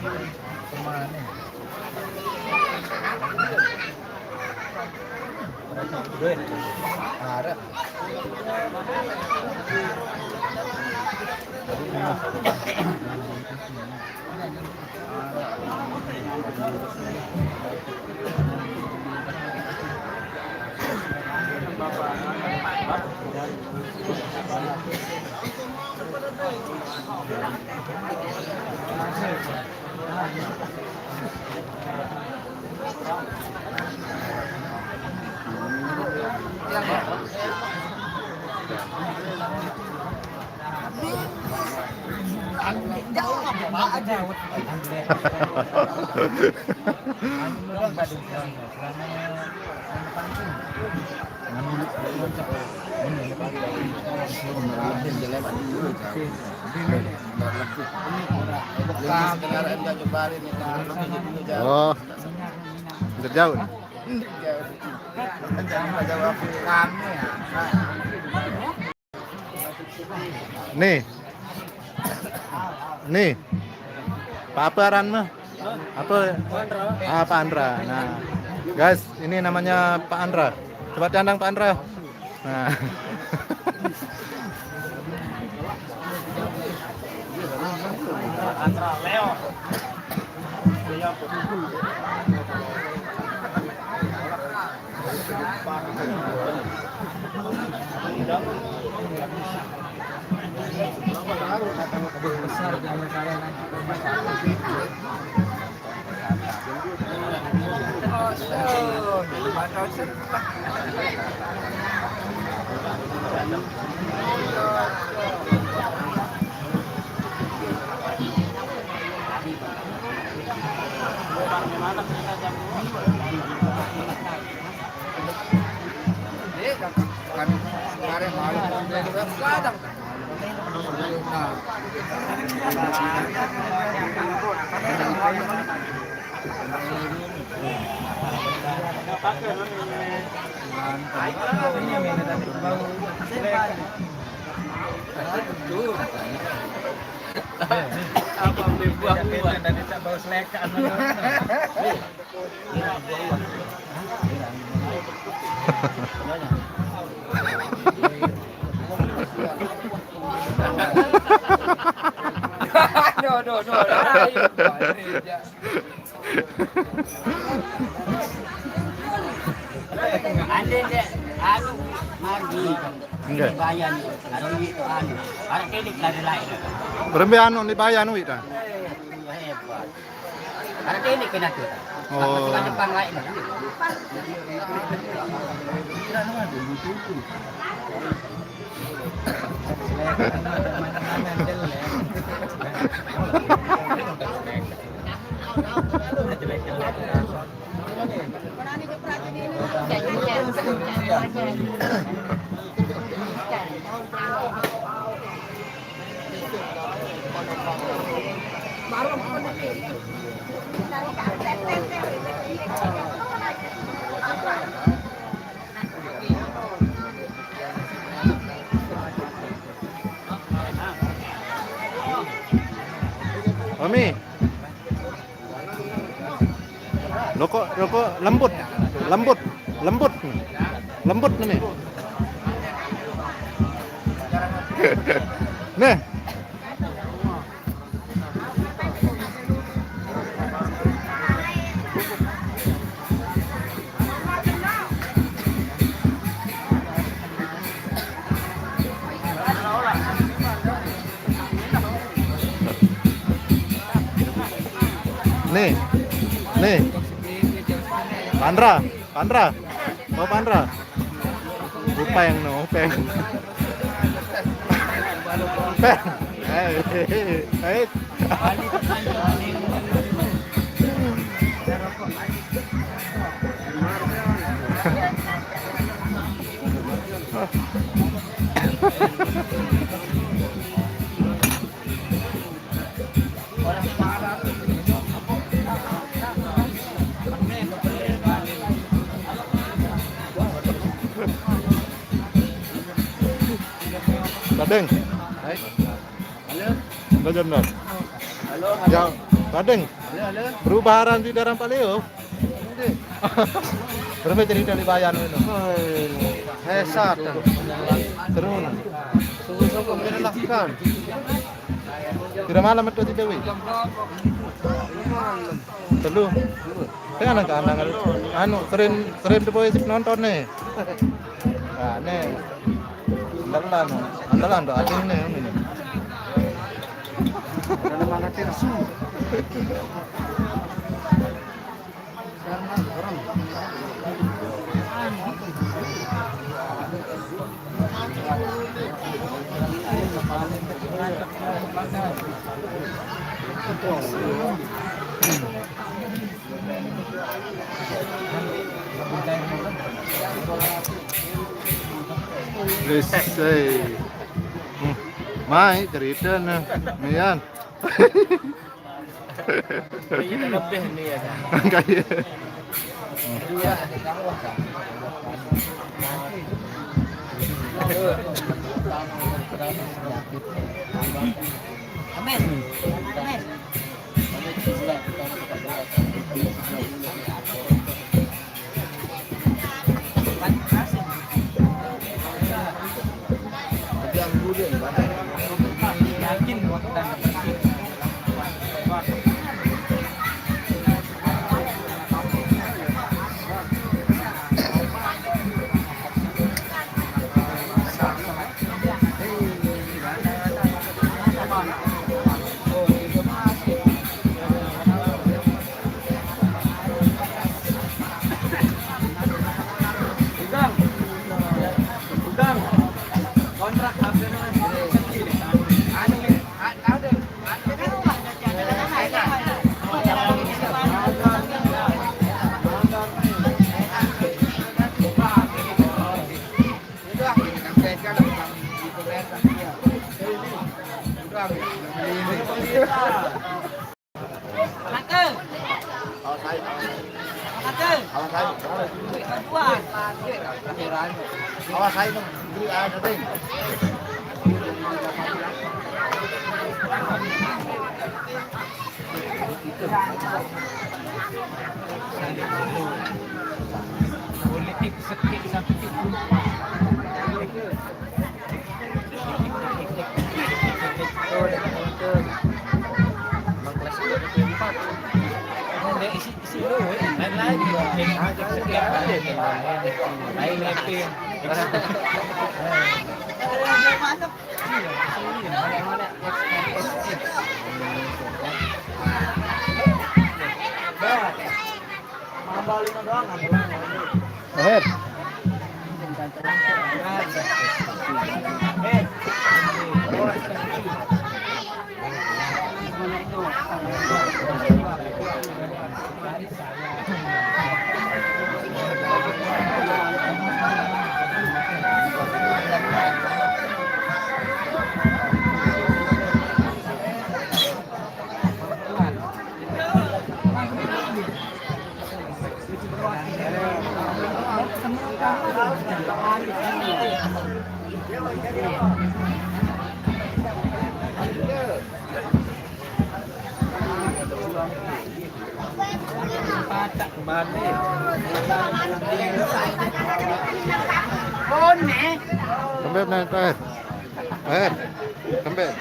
Kemana? Ada. Jauh apa aja. Oh, udah jauh nih. Nih, Pak Aran mah? Apa? Pak Andra. Nah, guys, ini namanya Pak Andra. Coba dandang Pak Andra. Nah. Andra Leo. Besar jangan kalian kemarin malam juga kadang. Apa buah-buah dari bau selekan. No. Ande deh, aku mandi. Enggak. Bayan, ada itu anu. Ada klinik dari lain. Berembe anu di bayan wi ta. Hebat. Ada klinik kena tuh. Oh. Ada Jepang lain. Mami. Rokok lembut nih. Nih. Nih. Pandra. Oh Pandra. Upeng. Hey. Badeng. Halo. Halo. Padeng. Perubahan di dalam paleo. Berapa cerita di bayan itu? Hesat. Seru nah. Suku-suku menelahkan. Tidak malam itu tidak wi. Telu. Tengah nang kanang anu sering poe nonton nih. Nah, nih. Andalan tuh ada nih ini. Dalam mana tersu? Mai cerita nih, Mian. Ini lebih nih ya. Kayak Amin. Amin. Yakin waktu kontrak Awas saya dong, beli ada deh. politik sekit sakit. Isi lu, lain lagi. Sekian kali lain lagi. ahead. Kembali naik ahead. Ahead. Kembali.